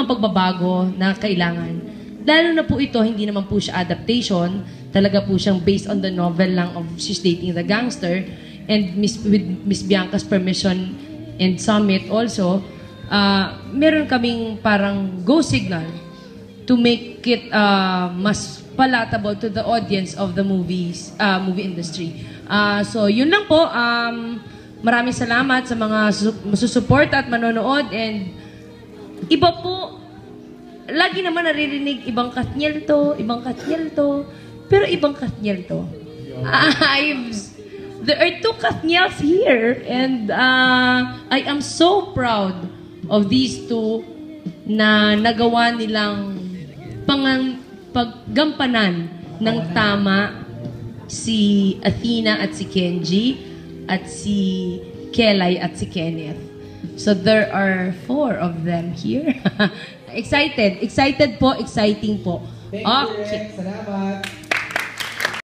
mga pagbabago na kailangan. Lalo na po ito, hindi naman po siya adaptation. Talaga po siyang based on the novel lang of She's Dating the Gangster. And with Miss Bianca's permission and summit also, meron kaming parang go signal to make it mas palatable to the audience of the movie industry. So, yun lang po. Maraming salamat sa mga masusuporta at manonood. And iba po, lagi naman naririnig, ibang Katniel to. Pero ibang Katniel to. There are two Katniels here. And I am so proud of these two na nagawa nilang paggampanan ng tama si Athena at si Kenji at si Kelay at si Kenneth. So there are 4 of them here. Excited po, exciting po. Thank you, Rex. Salamat.